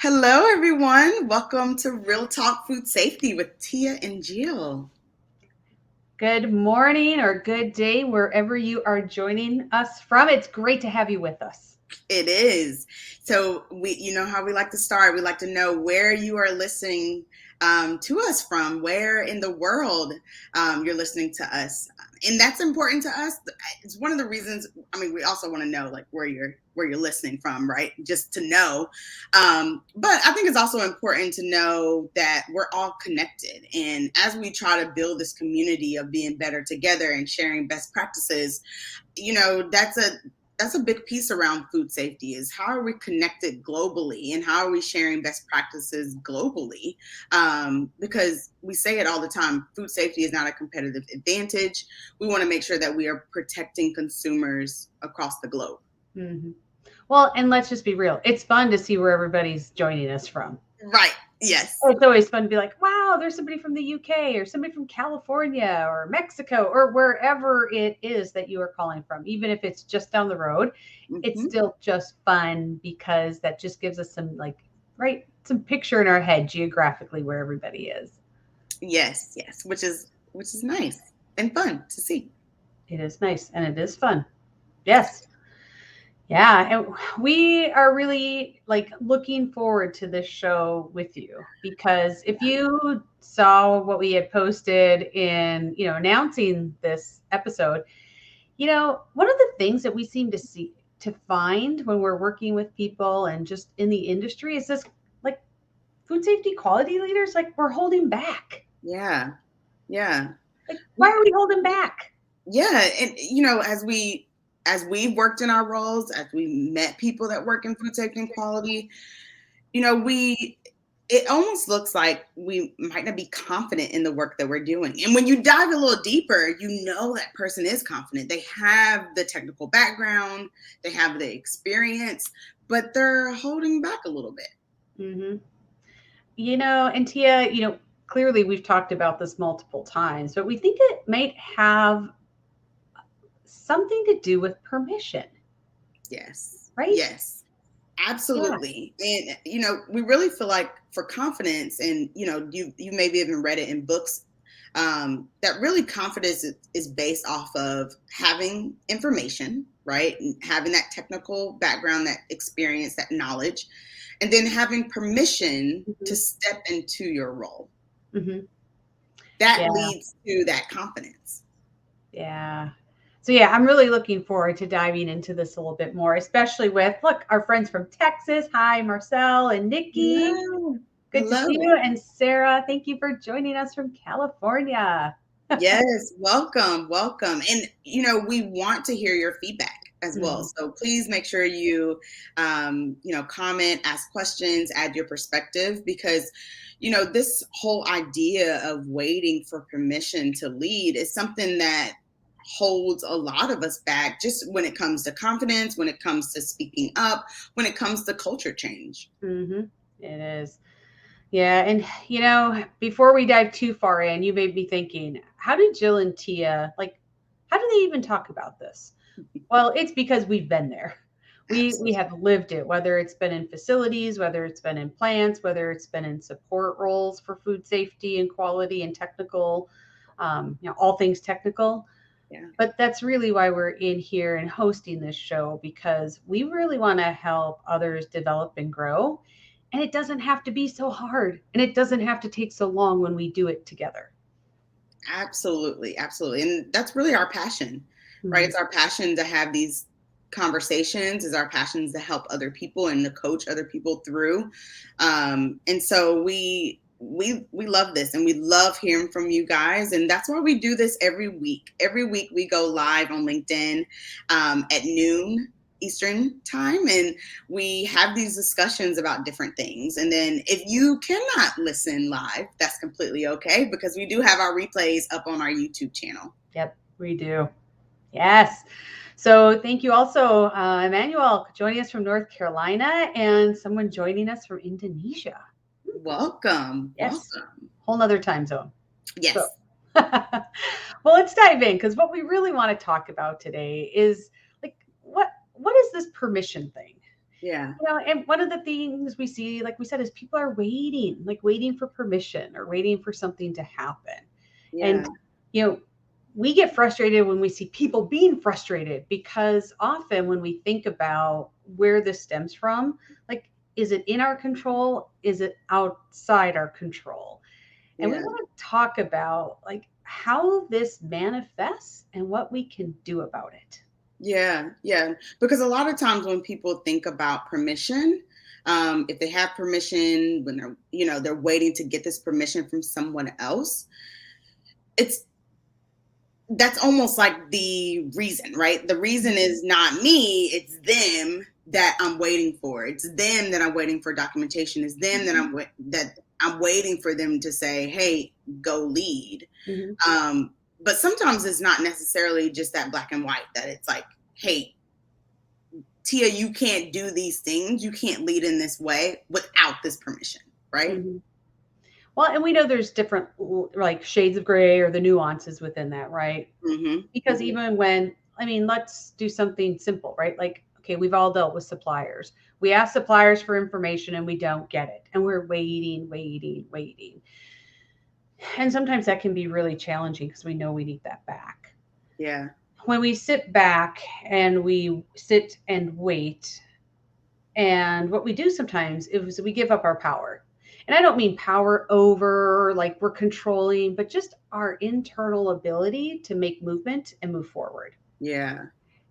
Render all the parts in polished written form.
Hello, everyone. Welcome to Real Talk Food Safety with Tia and Jill. Good morning or good day, wherever you are joining us from. It's great to have you with us. It is. So you know how we like to start. We like to know where you are listening to us from, where in the world you're listening to us, and that's important to us. It's one of the reasons. I mean, we also want to know like where you're listening from, right? Just to know. But I think it's also important to know that we're all connected, and as we try to build this community of being better together and sharing best practices, that's a big piece around food safety is how are we connected globally and how are we sharing best practices globally, because we say it all the time, food safety is not a competitive advantage. We want to make sure that we are protecting consumers across the globe. Mm-hmm. Well, and let's just be real. It's fun to see where everybody's joining us from. Right. Yes. It's always fun to be like, wow, there's somebody from the UK or somebody from California or Mexico or wherever it is that you are calling from. Even if it's just down the road, it's Mm-hmm. still just fun because that just gives us some picture in our head geographically where everybody is. Yes. Yes. Which is nice and fun to see. It is nice and it is fun. Yes. Yeah, and we are really like looking forward to this show with you because if you saw what we had posted in, announcing this episode, one of the things that we seem to find when we're working with people and just in the industry is this like food safety quality leaders, like we're holding back. Yeah. Yeah. Like, why are we holding back? Yeah, and as we worked in our roles, as we met people that work in food safety and quality, we it almost looks like we might not be confident in the work that we're doing. And when you dive a little deeper, that person is confident. They have the technical background, they have the experience, but they're holding back a little bit. Hmm. And Tia, clearly we've talked about this multiple times, but we think it might have something to do with permission, Yes. right? Yes. Yeah. Absolutely. And we really feel like for confidence, and you maybe even read it in books, that really confidence is based off of having information, right? And having that technical background, that experience, that knowledge, and then having permission to Hmm. step into your role. Hmm. That Yeah. leads to that confidence. Yeah. So yeah, I'm really looking forward to diving into this a little bit more, especially with look, our friends from Texas. Hi, Marcel and Nikki. Hello. Good to see Hello. you. And Sarah, thank you for joining us from California. Yes, welcome, welcome. And we want to hear your feedback as well. Mhm. So please make sure you comment, ask questions, add your perspective, because this whole idea of waiting for permission to lead is something that holds a lot of us back, just when it comes to confidence, when it comes to speaking up, when it comes to culture change. Mhm. It is. Yeah, and before we dive too far in, you made me thinking, how did Jill and Tia how do they even talk about this? Well, it's because we've been there. We Absolutely. have lived it, whether it's been in facilities, whether it's been in plants, whether it's been in support roles for food safety and quality and technical, all things technical. Yeah. But that's really why we're in here and hosting this show because we really want to help others develop and grow. And it doesn't have to be so hard and it doesn't have to take so long when we do it together. Absolutely, absolutely. And that's really our passion, right? Mhm. It's our passion to have these conversations, is our passions to help other people and to coach other people through. And so we love this and we love hearing from you guys. And that's why we do this every week. Every week we go live on LinkedIn at noon Eastern time, and we have these discussions about different things. And then if you cannot listen live, that's completely okay, because we do have our replays up on our YouTube channel. Yep, we do. Yes. So thank you also, Emmanuel, joining us from North Carolina and someone joining us from Indonesia. Welcome, Yes. welcome. Whole nother time zone. So, Yes. well, let's dive in because what we really want to talk about today is like what is this permission thing? Yeah. And one of the things we see, like we said, is people are waiting, like waiting for permission or waiting for something to happen. And, Yeah. you know, we get frustrated when we see people being frustrated, because often when we think about where this stems from, like, is it in our control? Is it outside our control? And we Yeah. want to talk about like how this manifests and what we can do about it. Yeah, yeah. Because a lot of times when people think about permission, if they have permission, when they're, they're waiting to get this permission from someone else, it's that's almost like the reason, right? The reason is not me, it's them that I'm waiting for. It's them that I'm waiting for documentation. It's them that I'm waiting for them to say, "Hey, go lead." Mm-hmm. But sometimes it's not necessarily just that black and white, that it's like, "Hey, Tia, you can't do these things. You can't lead in this way without this permission," right? Mm-hmm. Well, and we know there's different like shades of gray or the nuances within that, right? Mm-hmm. Because Mm-hmm. even when, I mean, let's do something simple, right? Like, okay, we've all dealt with suppliers. We ask suppliers for information and we don't get it. And we're waiting, waiting, waiting. And sometimes that can be really challenging because we know we need that back. Yeah. When we sit back and we sit and wait, and what we do sometimes is we give up our power. And I don't mean power over like we're controlling, but just our internal ability to make movement and move forward. Yeah.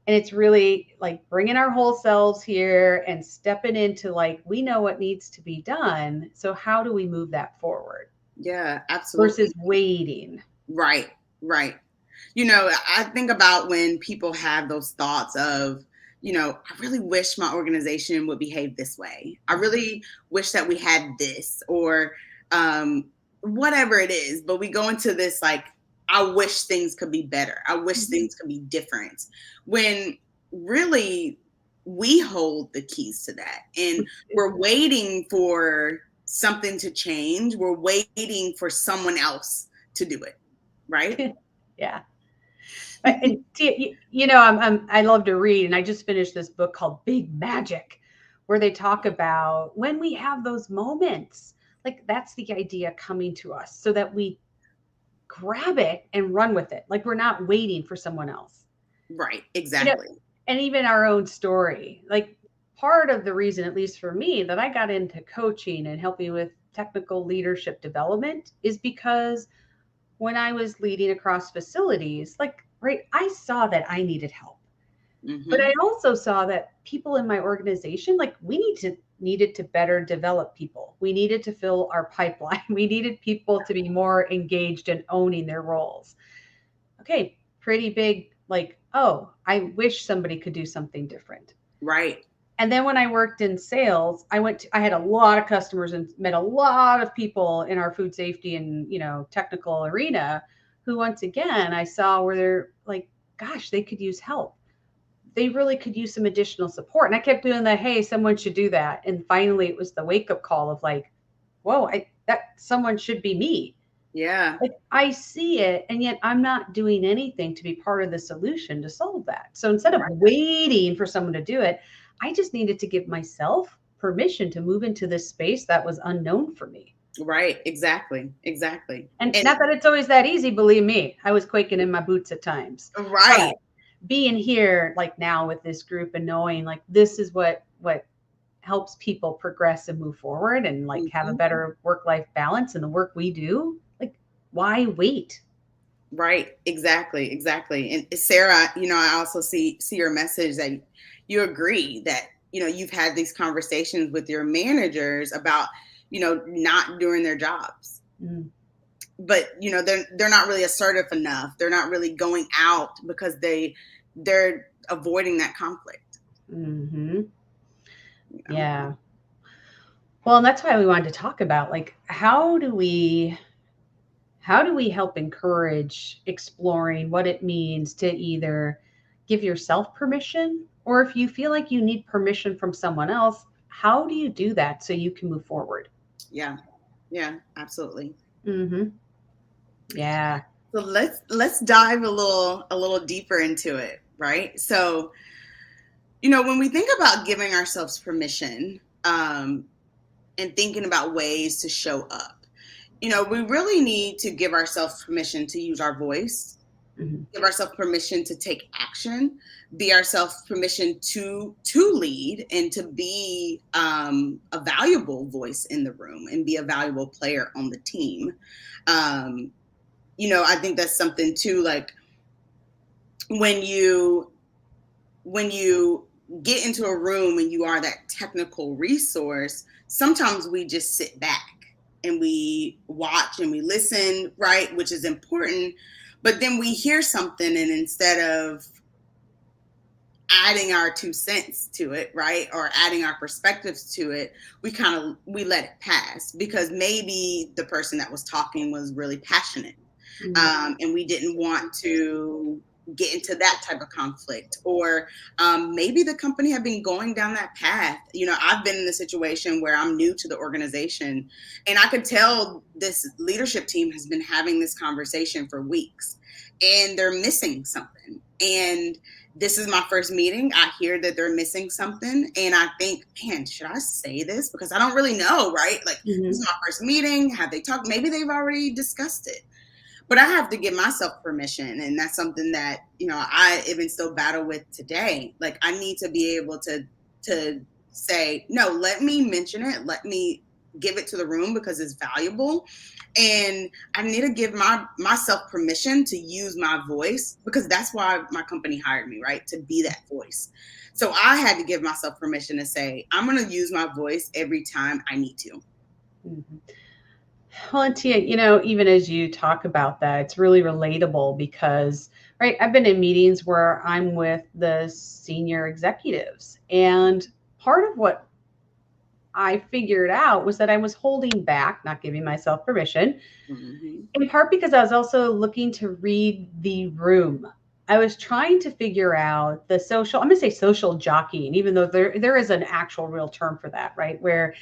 And it's really like bringing our whole selves here and stepping into like, we know what needs to be done. So, how do we move that forward Yeah, absolutely. versus waiting? Right. Right. I think about when people have those thoughts of, I really wish my organization would behave this way. I really wish that we had this, or whatever it is. But we go into this like, I wish things could be better. I wish Mhm. things could be different. When really we hold the keys to that. And we're waiting for something to change. We're waiting for someone else to do it. Right? Yeah. And I love to read, and I just finished this book called Big Magic, where they talk about when we have those moments, like that's the idea coming to us so that we grab it and run with it. Like we're not waiting for someone else. Right. You know, Exactly. and even our own story. Like part of the reason, at least for me, that I got into coaching and helping with technical leadership development is because when I was leading across facilities, like, right, I saw that I needed help. But I Hmm. also saw that people in my organization, like we needed to better develop people. We needed to fill our pipeline. We needed people to be more engaged in owning their roles. Okay, pretty big, like, oh, I wish somebody could do something different. Right. And then when I worked in sales, I had a lot of customers and met a lot of people in our food safety and, technical arena who once again I saw where they're like, gosh, they could use help. They really could use some additional support. And I kept doing the, hey, someone should do that. And finally it was the wake up call of like, whoa, that someone should be me. Yeah. Like I see it, and yet I'm not doing anything to be part of the solution to solve that. So instead of Right. waiting for someone to do it, I just needed to give myself permission to move into this space that was unknown for me. Right. Exactly. Exactly. And And not that it's always that easy, believe me. I was quaking in my boots at times. right. But being here like now with this group and knowing like this is what helps people progress and move forward and like have a Hmm. better work life balance in the work we do, like why wait? Right. Exactly. Exactly. And Sarah, I also see your message that you agree that, you've had these conversations with your managers about, not doing their jobs. Mm. But, they're not really assertive enough. They're not really going out because they're avoiding that conflict. Mm-hmm. You know? Yeah. Well, and that's why we wanted to talk about like how do we help encourage exploring what it means to either give yourself permission, or if you feel like you need permission from someone else, how do you do that so you can move forward? Yeah. Yeah, absolutely. Mm-hmm. Yeah. So let's dive a little deeper into it, right? So When we think about giving ourselves permission, and thinking about ways to show up, we really need to give ourselves permission to use our voice, Mhm. give ourselves permission to take action, be ourselves permission to lead and to be a valuable voice in the room and be a valuable player on the team. I think that's something too, like when you when you get into a room and you are that technical resource, sometimes we just sit back and we watch and we listen, right? Which is important. But then we hear something, and instead of adding our 2 cents to it, right, or adding our perspectives to it, we let it pass because maybe the person that was talking was really passionate, Mhm. and we didn't want to get into that type of conflict, or maybe the company had been going down that path. I've been in a situation where I'm new to the organization, and I could tell this leadership team has been having this conversation for weeks, and they're missing something. And this is my first meeting. I hear that they're missing something, and I think, man, should I say this? Because I don't really know, right? Like, this is Mhm. my first meeting. Have they talked? Maybe they've already discussed it. But I have to give myself permission, and that's something that I even still battle with today. Like, I need to be able to say, no, let me mention it. Let me give it to the room because it's valuable, and I need to give myself permission to use my voice because that's why my company hired me, right? To be that voice. So I had to give myself permission to say, I'm going to use my voice every time I need to. Mhm. Well, and Tia, even as you talk about that, it's really relatable because, right, I've been in meetings where I'm with the senior executives, and part of what I figured out was that I was holding back, not giving myself permission, Hmm. in part because I was also looking to read the room. I was trying to figure out the social, I'm going to say social jockeying, even though there is an actual real term for that, right? Where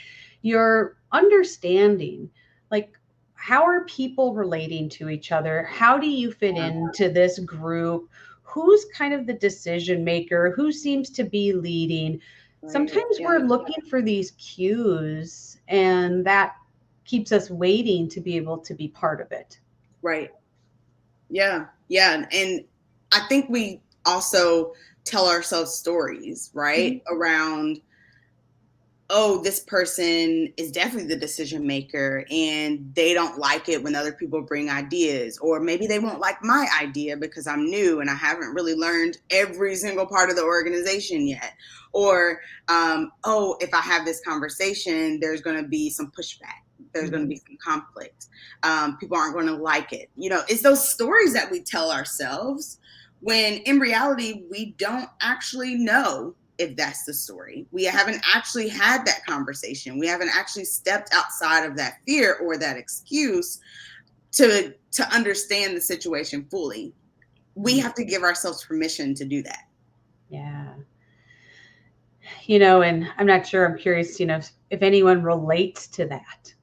you're understanding, like, how are people relating to each other? How do you fit Yeah, into this group? Who's kind of the decision maker? Who seems to be leading? right. Sometimes we're Yeah, looking for these cues, and that keeps us waiting to be able to be part of it. right. Yeah, yeah. And I think we also tell ourselves stories, Mhm. right? Around, oh, this person is definitely the decision maker and they don't like it when other people bring ideas. Or maybe they won't like my idea because I'm new and I haven't really learned every single part of the organization yet. Or, oh, if I have this conversation, there's going to be some pushback. There's going to Mhm. be some conflict. People aren't going to like it. It's those stories that we tell ourselves when in reality, we don't actually know if that's the story. We haven't actually had that conversation. We haven't actually stepped outside of that fear or that excuse to understand the situation fully. We Mm. have to give ourselves permission to do that. Yeah. And I'm not sure, I'm curious, if anyone relates to that,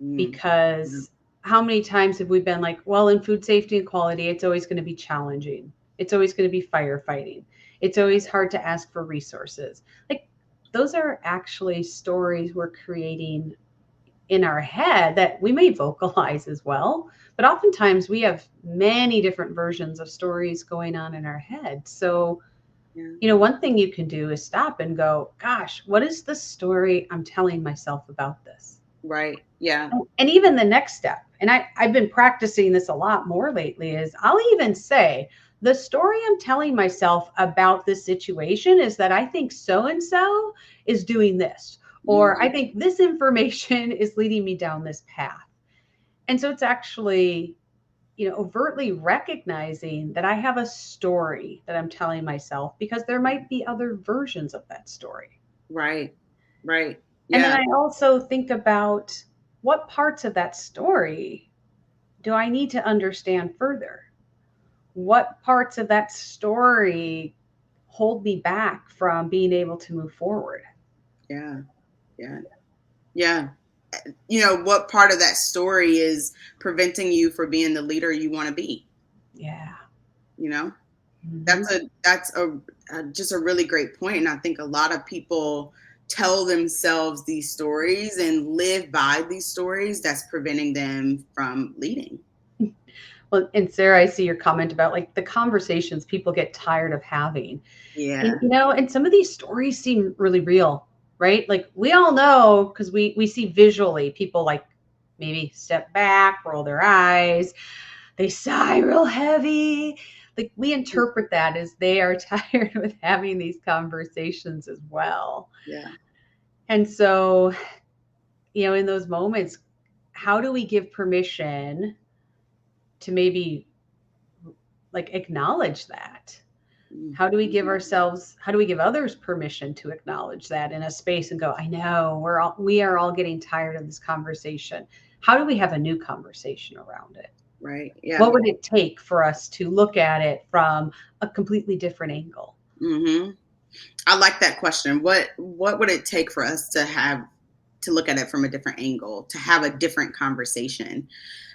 Mm. because how many times have we been like, well, in food safety and quality, it's always going to be challenging. It's always going to be firefighting. It's always hard to ask for resources. Like, those are actually stories we're creating in our head that we may vocalize as well. But oftentimes we have many different versions of stories going on in our head. So, Yeah. one thing you can do is stop and go, gosh, what is the story I'm telling myself about this? Right. Yeah. And even the next step, and I've been practicing this a lot more lately, is I'll even say, the story I'm telling myself about this situation is that I think so and so is doing this, or I Mm. think this information is leading me down this path. And so it's actually, overtly recognizing that I have a story that I'm telling myself because there might be other versions of that story. Right. Right. And then Yeah. I also think about what parts of that story do I need to understand further? What parts of that story hold me back from being able to move forward? Yeah. Yeah. Yeah. What part of that story is preventing you from being the leader you want to be, Yeah. you know? Mhm. That's a just a really great point, and I think a lot of people tell themselves these stories and live by these stories that's preventing them from leading. Well, and Sarah, I see your comment about like the conversations people get tired of having. And Yeah. and some of these stories seem really real, right? Like we all know because we see visually people like maybe step back, roll their eyes, they sigh real heavy. Like we interpret that as they are tired with having these conversations as well. Yeah. And so, in those moments, how do we give permission to maybe like acknowledge that? Mhm. How do we give others permission to acknowledge that in a space and go, I know we are all getting tired of this conversation. How do we have a new conversation around it? Right. Yeah. What would it take for us to look at it from a completely different angle? Hmm. I like that question. What would it take for us to look at it from a different angle, to have a different conversation?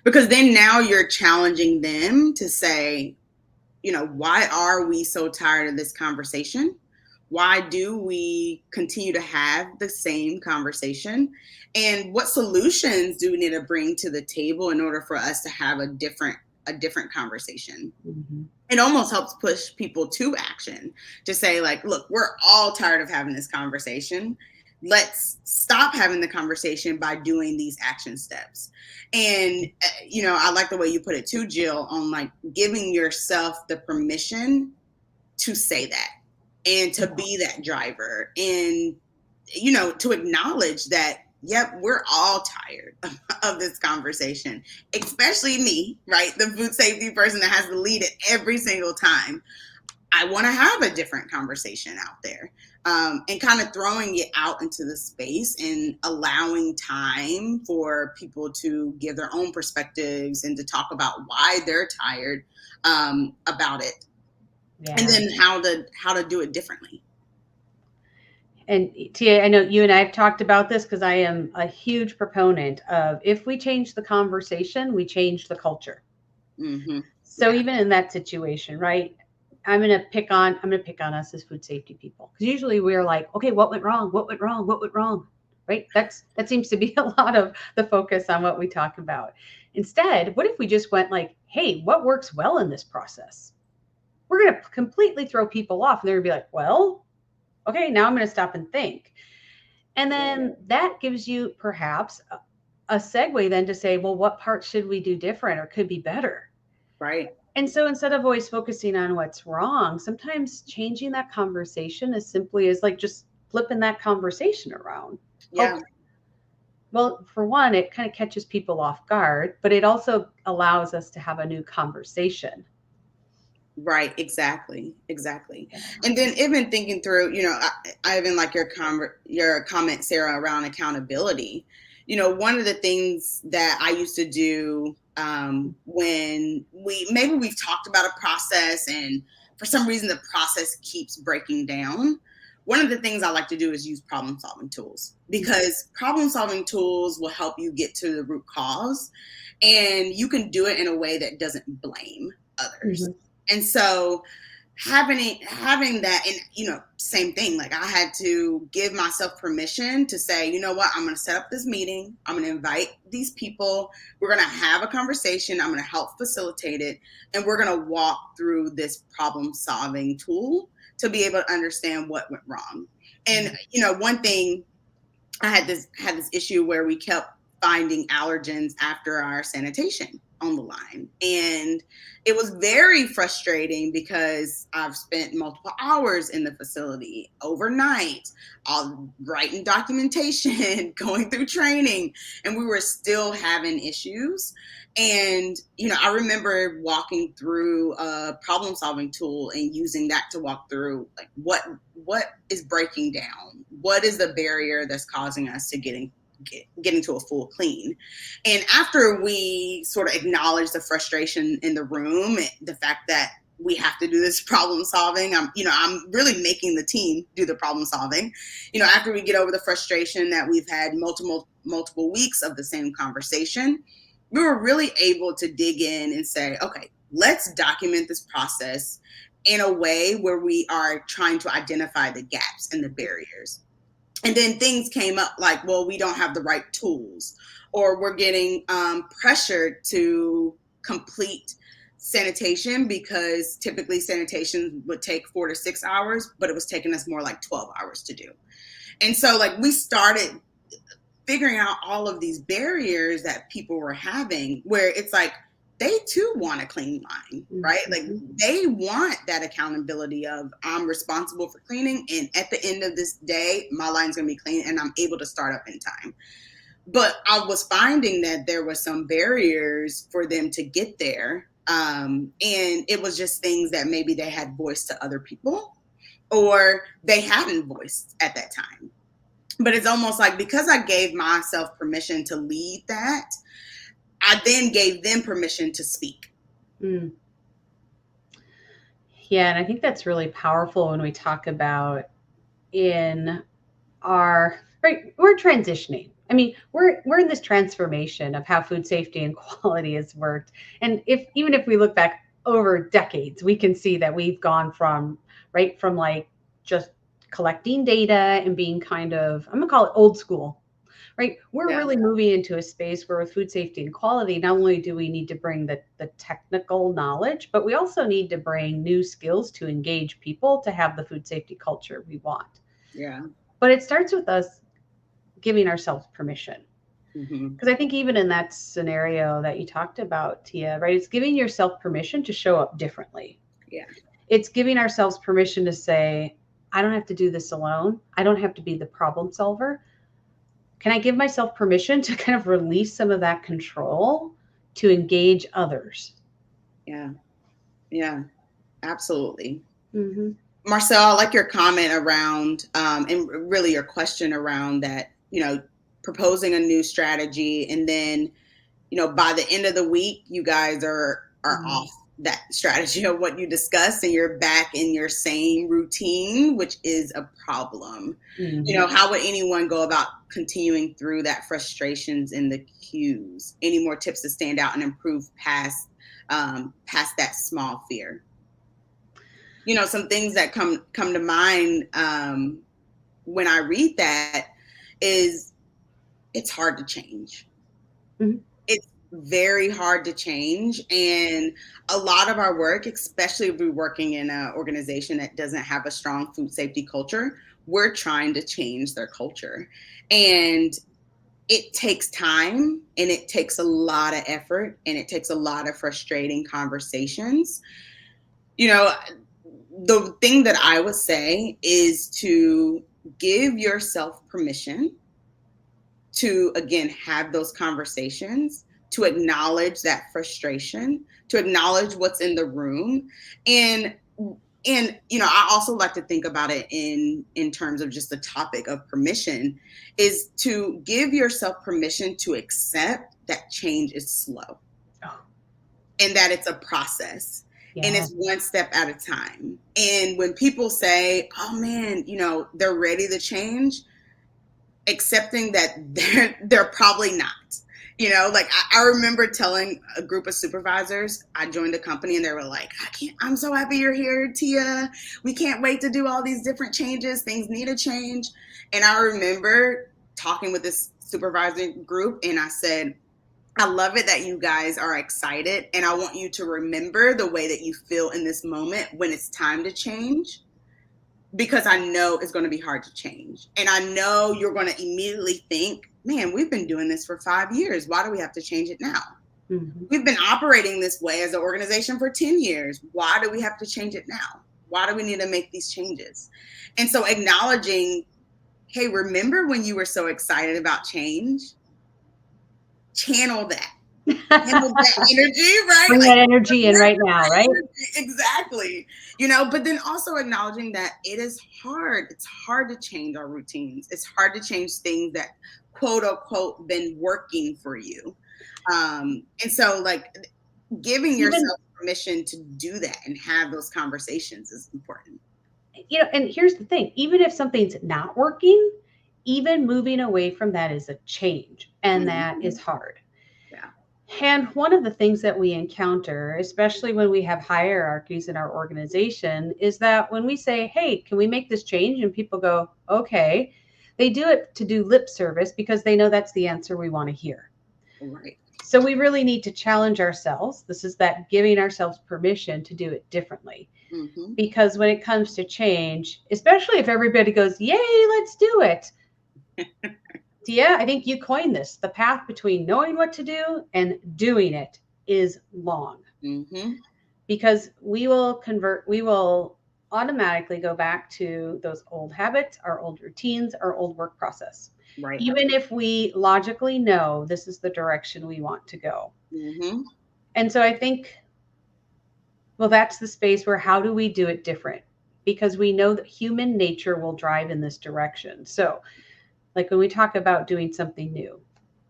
Because then now you're challenging them to say, why are we so tired of this conversation? Why do we continue to have the same conversation? And what solutions do we need to bring to the table in order for us to have a different conversation? Mm-hmm. It almost helps push people to action, to say like, look, we're all tired of having this conversation. Let's stop having the conversation by doing these action steps. And I like the way you put it too, Jill, on like giving yourself the permission to say that and to be that driver, and to acknowledge that, yep, we're all tired of this conversation, especially me, right? The food safety person that has to lead it every single time. I want to have a different conversation out there, and kind of throwing it out into the space and allowing time for people to give their own perspectives and to talk about why they're tired about it, and Yeah. then how to do it differently. And Tia, I know you and I have talked about this because I am a huge proponent of if we change the conversation, we change the culture. Hmm. So Yeah. even in that situation, right? I'm gonna pick on us as food safety people because usually we're like, okay, what went wrong? What went wrong? What went wrong? Right? That seems to be a lot of the focus on what we talk about. Instead, what if we just went like, hey, what works well in this process? We're gonna completely throw people off, and they're gonna be like, well, okay, now I'm gonna stop and think. And then that gives you perhaps a segue then to say, well, what parts should we do different or could be better? Right. And so instead of always focusing on what's wrong, sometimes changing that conversation as simply as like just flipping that conversation around. Yeah. Hope well, for one, it kind of catches people off guard, but it also allows us to have a new conversation. Right, exactly, exactly. Yeah. And then even thinking through, I even like your comment, Sarah, around accountability. One of the things that I used to do, when we've talked about a process and for some reason the process keeps breaking down. One of the things I like to do is use problem solving tools, because problem solving tools will help you get to the root cause, and you can do it in a way that doesn't blame others. Mhm. And so having that, and same thing, like I had to give myself permission to say, you know what, I'm going to set up this meeting, I'm going to invite these people, we're going to have a conversation, I'm going to help facilitate it, and we're going to walk through this problem solving tool to be able to understand what went wrong. And one thing, I had this issue where we kept finding allergens after our sanitation on the line. And it was very frustrating because I've spent multiple hours in the facility overnight, all writing documentation, going through training, and we were still having issues. And I remember walking through a problem solving tool and using that to walk through like what is breaking down, what is the barrier that's causing us to getting to a full clean. And after we sort of acknowledge the frustration in the room, the fact that we have to do this problem solving, I'm really making the team do the problem solving. After we get over the frustration that we've had multiple weeks of the same conversation, we were really able to dig in and say, okay, let's document this process. in a way where we are trying to identify the gaps and the barriers. And then things came up like, well, we don't have the right tools, or we're getting pressured to complete sanitation because typically sanitation would take 4 to 6 hours, but it was taking us more like 12 hours to do. And so like we started figuring out all of these barriers that people were having, where it's like they too want a clean line, right? Like they want that accountability of I'm responsible for cleaning, and at the end of this day my line's gonna be clean and I'm able to start up in time. But I was finding that there was some barriers for them to get there, and it was just things that maybe they had voiced to other people or they hadn't voiced at that time. But it's almost like because I gave myself permission to lead that, I then gave them permission to speak. Mm. Yeah, and I think that's really powerful when we talk about in our right, we're transitioning. I mean, we're in this transformation of how food safety and quality has worked. And if even if we look back over decades, we can see that we've gone from right from like just collecting data and being kind of, I'm gonna call it old school, right? We're Yeah. really moving into a space where with food safety and quality, not only do we need to bring the technical knowledge, but we also need to bring new skills to engage people to have the food safety culture we want. Yeah. But it starts with us giving ourselves permission. Mm-hmm. Because I think even in that scenario that you talked about, Tia, right, it's giving yourself permission to show up differently. Yeah. It's giving ourselves permission to say, I don't have to do this alone. I don't have to be the problem solver. Can I give myself permission to kind of release some of that control to engage others? Yeah. Yeah. Absolutely. Mm-hmm. Marcel, I like your comment around, and really your question around that, proposing a new strategy, and then, by the end of the week, you guys are Mm-hmm. off that strategy of what you discussed, and you're back in your same routine, which is a problem. Mm-hmm. How would anyone go about continuing through that frustrations and the cues? Any more tips to stand out and improve past that small fear? Some things that come to mind when I read that is it's hard to change. Mm-hmm. It's very hard to change, and a lot of our work, especially if we're working in an organization that doesn't have a strong food safety culture, we're trying to change their culture, and it takes time and it takes a lot of effort and it takes a lot of frustrating conversations. The thing that I would say is to give yourself permission to, again, have those conversations, to acknowledge that frustration, to acknowledge what's in the room. And I also like to think about it in terms of just the topic of permission, is to give yourself permission to accept that change is slow Oh, and that it's a process and yeah. it's one step at a time. And when people say, oh man, they're ready to change, accepting that they're probably not. Like I remember telling a group of supervisors, I joined a company and they were like, I'm so happy you're here, Tia. We can't wait to do all these different changes. Things need a change. And I remember talking with this supervising group and I said, I love it that you guys are excited, and I want you to remember the way that you feel in this moment when it's time to change, because I know it's going to be hard to change. And I know you're going to immediately think, man, we've been doing this for 5 years. Why do we have to change it now? Mm-hmm. We've been operating this way as an organization for 10 years. Why do we have to change it now? Why do we need to make these changes? And so acknowledging, hey, remember when you were so excited about change? Channel that. Channel that energy, right? Bring Like, that energy in right now, right? exactly. But then also acknowledging that it is hard. It's hard to change our routines. It's hard to change things that quote unquote been working for you. And so like giving Even, yourself permission to do that and have those conversations is important. and here's the thing, even if something's not working, even moving away from that is a change, and that Mhm. is hard. Yeah. And one of the things that we encounter, especially when we have hierarchies in our organization, is that when we say, hey, can we make this change? And people go, okay, they do it to do lip service because they know that's the answer we want to hear. Right. So we really need to challenge ourselves. This is that giving ourselves permission to do it differently. Mm-hmm. Because when it comes to change, especially if everybody goes, yay, let's do it. Yeah, I think you coined this. The path between knowing what to do and doing it is long Mm-hmm. because we will automatically go back to those old habits, our old routines, our old work process. Right. Even if we logically know this is the direction we want to go. Mm-hmm. And so I think, well, that's the space where how do we do it different? Because we know that human nature will drive in this direction. So, like when we talk about doing something new,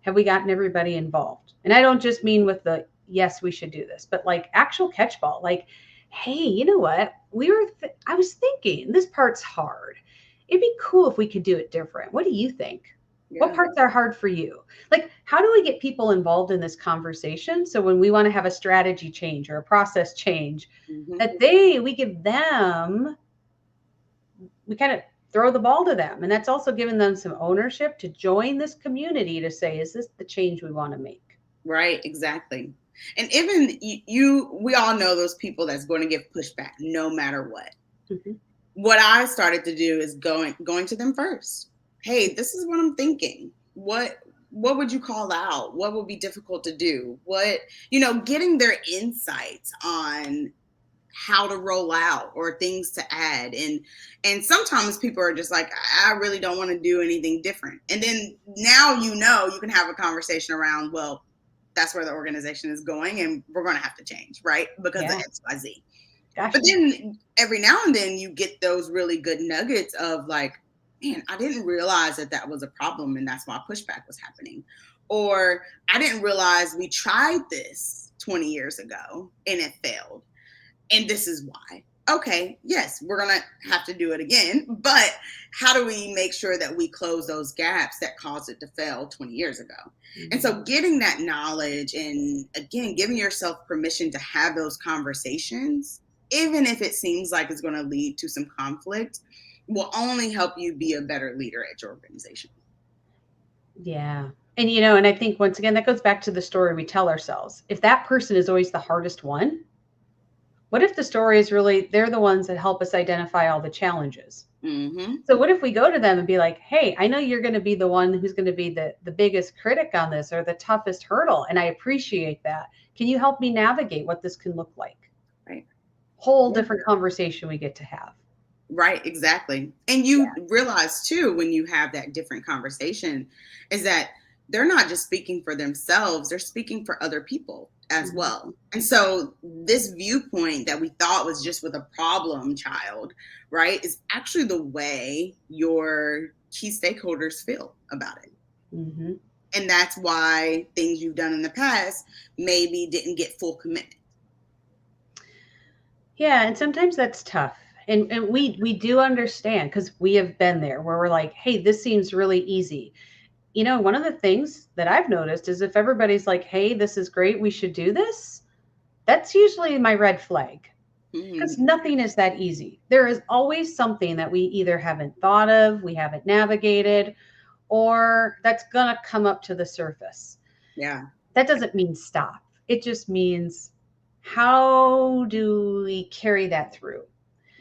have we gotten everybody involved? And I don't just mean with the yes, we should do this, but like actual catchball, like, hey, you know what? I was thinking this part's hard. It'd be cool if we could do it different. What do you think? What Yeah. parts are hard for you? Like, how do we get people involved in this conversation? So when we want to have a strategy change or a process change, Mm-hmm. that we give them, we kind of throw the ball to them. And that's also giving them some ownership to join this community to say, is this the change we want to make? Right. Exactly. And even we all know those people that's going to give pushback no matter what. Mm-hmm. What I started to do is going to them first. Hey, this is what I'm thinking. What would you call out? What would be difficult to do? What, getting their insights on how to roll out or things to add. And sometimes people are just like, I really don't want to do anything different. And then now you can have a conversation around, well, that's where the organization is going and we're going to have to change, right? Because of Yeah. XYZ. But Gotcha. then every now and then you get those really good nuggets of like, man, I didn't realize that was a problem and that's why pushback was happening. Or I didn't realize we tried this 20 years ago and it failed. And this is why. Okay, yes, we're going to have to do it again. But how do we make sure that we close those gaps that caused it to fail 20 years ago? Mm-hmm. And so getting that knowledge and, again, giving yourself permission to have those conversations, even if it seems like it's going to lead to some conflict, will only help you be a better leader at your organization. Yeah. And, and I think once again, that goes back to the story we tell ourselves. If that person is always the hardest one, what if the story is really, they're the ones that help us identify all the challenges? Mm-hmm. So what if we go to them and be like, hey, I know you're going to be the one who's going to be the biggest critic on this or the toughest hurdle. And I appreciate that. Can you help me navigate what this can look like? Right. Whole different conversation we get to have. Right, exactly. And you realize too, when you have that different conversation, is that they're not just speaking for themselves, they're speaking for other people as well. And so this viewpoint that we thought was just with a problem child, right, is actually the way your key stakeholders feel about it. Mm-hmm. And that's why things you've done in the past maybe didn't get full commitment. Yeah, and sometimes that's tough. And we do understand because we have been there where we're like, hey, this seems really easy. One of the things that I've noticed is if everybody's like, hey, this is great, we should do this, that's usually my red flag because Mm-hmm. nothing is that easy. There is always something that we either haven't thought of, we haven't navigated, or that's going to come up to the surface. Yeah. That doesn't mean stop. It just means how do we carry that through?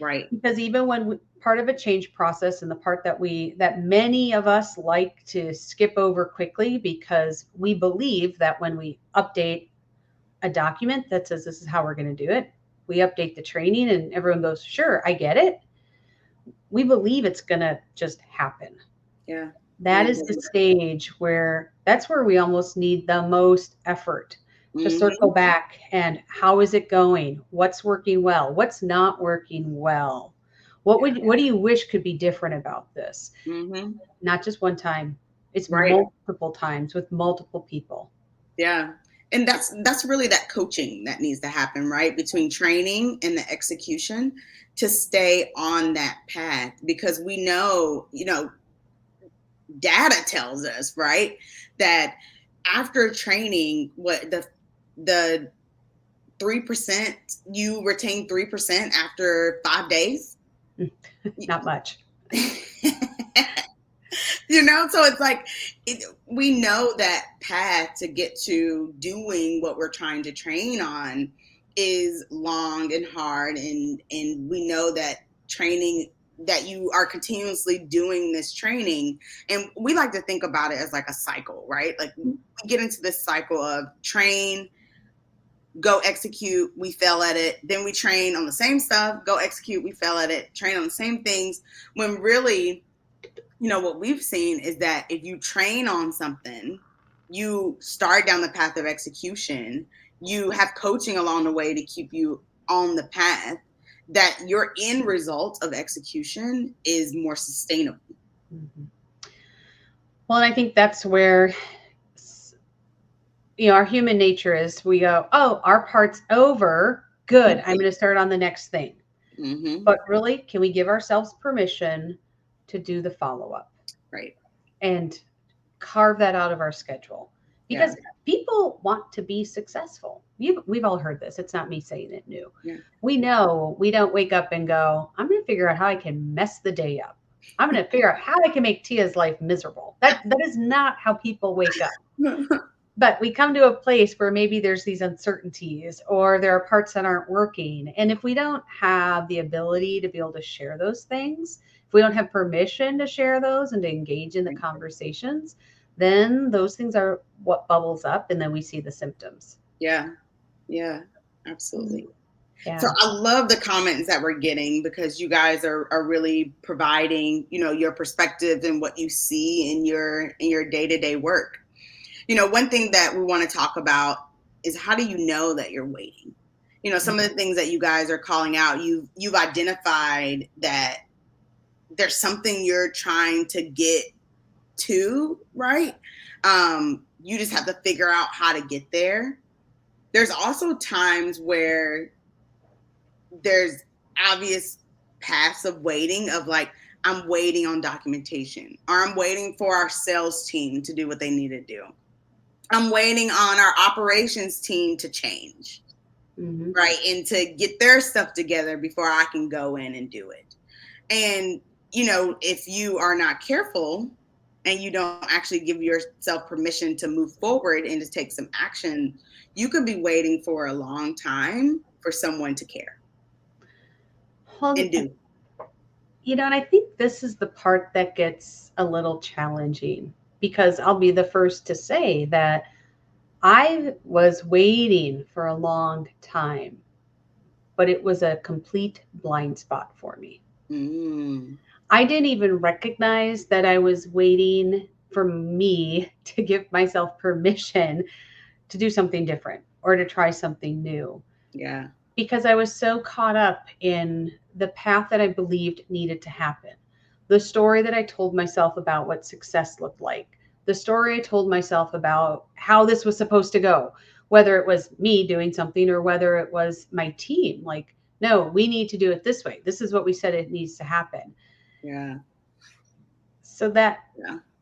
Right. Because even when part of a change process and the part that many of us like to skip over quickly because we believe that when we update a document that says this is how we're going to do it, we update the training and everyone goes, sure, I get it. We believe it's going to just happen. Yeah. That is the stage where that's where we almost need the most effort to circle back and how is it going? What's working well? What's not working well? What do you wish could be different about this? Mm-hmm. Not just one time. It's Right. multiple times with multiple people. Yeah. And that's really that coaching that needs to happen, right? Between training and the execution to stay on that path because we know, data tells us, right, that after training, what the 3%, you retain 3% after 5 days. Not much. So it's like we know that path to get to doing what we're trying to train on is long and hard, and we know that training, that you are continuously doing this training, and we like to think about it as like a cycle, right? Like we get into this cycle of train, go execute, we fail at it, then we train on the same stuff, go execute, we fail at it, train on the same things, when really, what we've seen is that if you train on something, you start down the path of execution, you have coaching along the way to keep you on the path, that your end result of execution is more sustainable. Mm-hmm. Well, and I think that's where, our human nature is, we go, oh, our part's over. Good. I'm going to start on the next thing. Mm-hmm. But really, can we give ourselves permission to do the follow-up? Right. And carve that out of our schedule, because people want to be successful. We've all heard this. It's not me saying it new. Yeah. We know we don't wake up and go, I'm going to figure out how I can mess the day up. I'm going to figure out how I can make Tia's life miserable. That is not how people wake up. But we come to a place where maybe there's these uncertainties, or there are parts that aren't working. And if we don't have the ability to be able to share those things, if we don't have permission to share those and to engage in the conversations, then those things are what bubbles up, and then we see the symptoms. Yeah, absolutely. Yeah. So I love the comments that we're getting, because you guys are really providing, your perspective and what you see in your day-to-day work. One thing that we want to talk about is, how do you know that you're waiting? Some of the things that you guys are calling out, you've identified that there's something you're trying to get to, right? You just have to figure out how to get there. There's also times where there's obvious passive waiting of like, I'm waiting on documentation, or I'm waiting for our sales team to do what they need to do. I'm waiting on our operations team to change, right? And to get their stuff together before I can go in and do it. And, if you are not careful and you don't actually give yourself permission to move forward and to take some action, you could be waiting for a long time for someone to care and do. And I think this is the part that gets a little challenging, because I'll be the first to say that I was waiting for a long time, but it was a complete blind spot for me. I didn't even recognize that I was waiting for me to give myself permission to do something different or to try something new. Yeah. Because I was so caught up in the path that I believed needed to happen. The story that I told myself about what success looked like. The story I told myself about how this was supposed to go, whether it was me doing something or whether it was my team. Like, no, we need to do it this way. This is what we said it needs to happen. Yeah. So that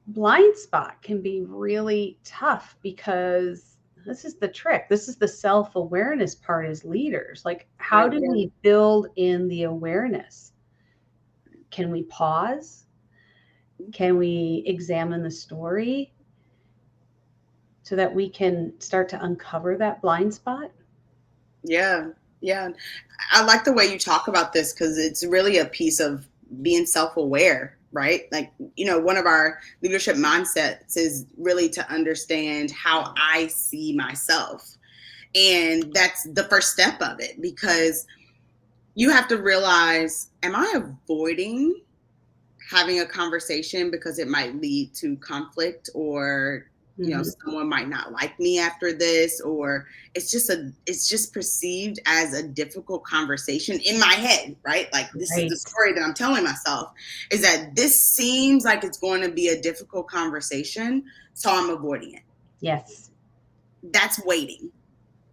blind spot can be really tough, because this is the trick. This is the self-awareness part as leaders. Like, how do we build in the awareness? Can we pause? Can we examine the story so that we can start to uncover that blind spot? Yeah. I like the way you talk about this, because it's really a piece of being self-aware, right? Like, one of our leadership mindsets is really to understand how I see myself. And that's the first step of it, because you have to realize, am I avoiding having a conversation because it might lead to conflict, or someone might not like me after this, or it's just perceived as a difficult conversation in my head, right? Like, this is the story that I'm telling myself, is that this seems like it's going to be a difficult conversation, so I'm avoiding it. Yes. That's waiting.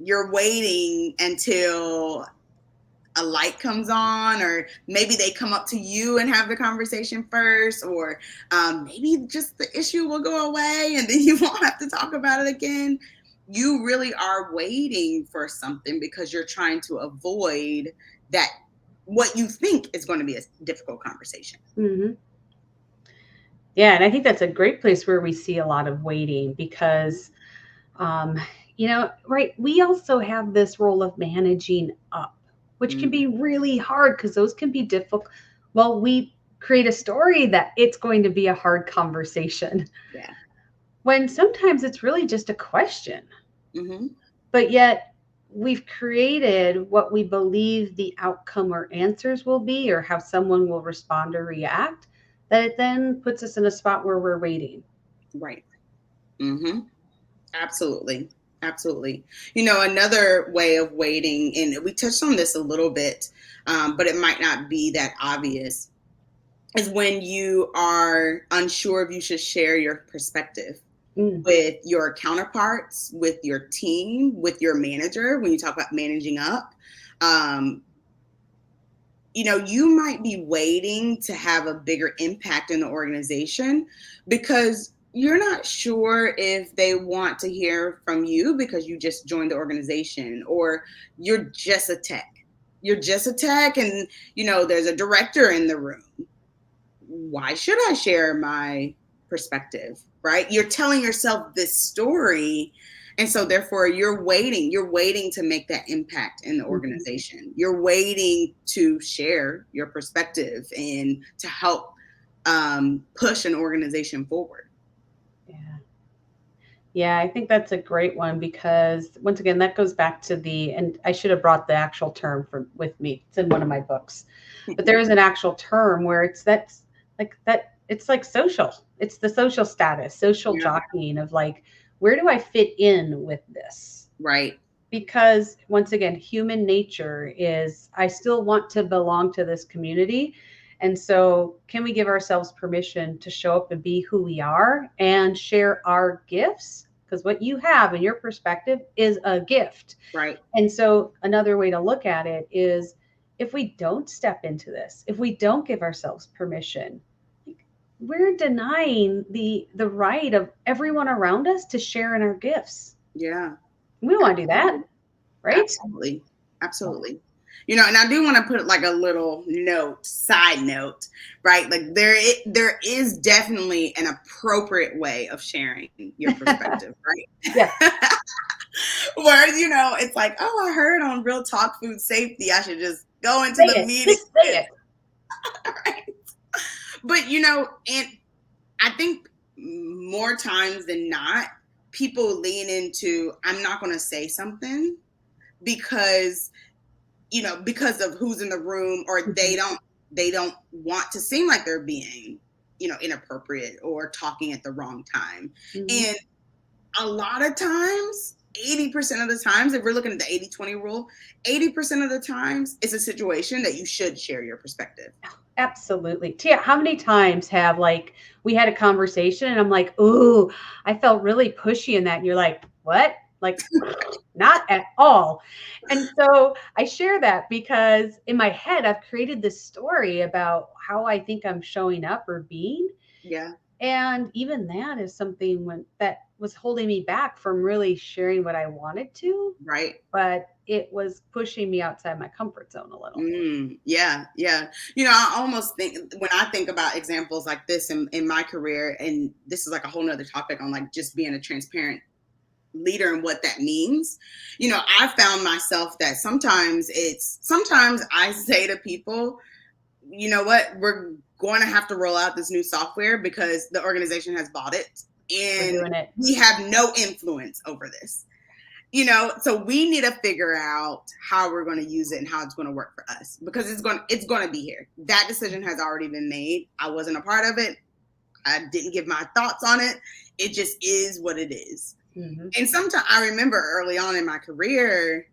You're waiting until a light comes on, or maybe they come up to you and have the conversation first, or maybe just the issue will go away and then you won't have to talk about it again. You really are waiting for something because you're trying to avoid that, what you think is going to be a difficult conversation. Mm-hmm. Yeah, and I think that's a great place where we see a lot of waiting because, um, right, we also have this role of managing up, which can be Mm-hmm. really hard because those can be difficult. Well, we create a story that it's going to be a hard conversation Yeah. when sometimes it's really just a question. Mm-hmm. But yet we've created what we believe the outcome or answers will be or how someone will respond or react, that it then puts us in a spot where we're waiting. Right. Mm-hmm. Absolutely. Absolutely. Another way of waiting, and we touched on this a little bit, but it might not be that obvious, is when you are unsure if you should share your perspective Mm, with your counterparts, with your team, with your manager, when you talk about managing up. Um, you might be waiting to have a bigger impact in the organization because you're not sure if they want to hear from you because you just joined the organization, or you're just a tech. You're just a tech, and there's a director in the room. Why should I share my perspective? Right? You're telling yourself this story. And so therefore you're waiting to make that impact in the mhm. organization. You're waiting to share your perspective and to help push an organization forward. Yeah. Yeah, I think that's a great one because once again, that goes back to and I should have brought the actual term for with me. It's in one of my books, but there is an actual term where it's like social. It's the social status, social Yeah. jockeying of like, where do I fit in with this? Right. Because once again, human nature is I still want to belong to this community. And so, can we give ourselves permission to show up and be who we are and share our gifts? Because what you have in your perspective is a gift. Right. And so, another way to look at it is if we don't step into this, if we don't give ourselves permission, we're denying the right of everyone around us to share in our gifts. Yeah. We don't want to do that, Absolutely. right? Absolutely. Absolutely. And I do want to put like a little side note, right? Like there is definitely an appropriate way of sharing your perspective, Yes, right? Where, it's like, oh, I heard on Real Talk Food Safety, I should just go into say the it. meeting. Just say it. Right? But, and I think more times than not, people lean into, I'm not going to say something because because of who's in the room, or Mhm, they don't want to seem like they're being inappropriate or talking at the wrong time. mhm. And a lot of times, 80% of the times, if we're looking at the 80-20 rule, 80% of the times it's a situation that you should share your perspective. Absolutely. Tia, how many times have like we had a conversation and I'm like, "Ooh, I felt really pushy in that." And you're like, "What?" Like, not at all. And so I share that because in my head I've created this story about how I think I'm showing up or being. Yeah. And even that is something that was holding me back from really sharing what I wanted to, Right. but it was pushing me outside my comfort zone a little. Yeah, yeah. I almost think, when I think about examples like this in my career, and this is like a whole nother topic on like just being a transparent leader and what that means. I found myself that sometimes I say to people, you know what, we're going to have to roll out this new software because the organization has bought it We're and doing it. we have no influence over this. So we need to figure out how we're going to use it and how it's going to work for us, because it's going to be here. That decision has already been made. I wasn't a part of it. I didn't give my thoughts on it. It just is what it is. Mhm. And sometimes I remember early on in my career,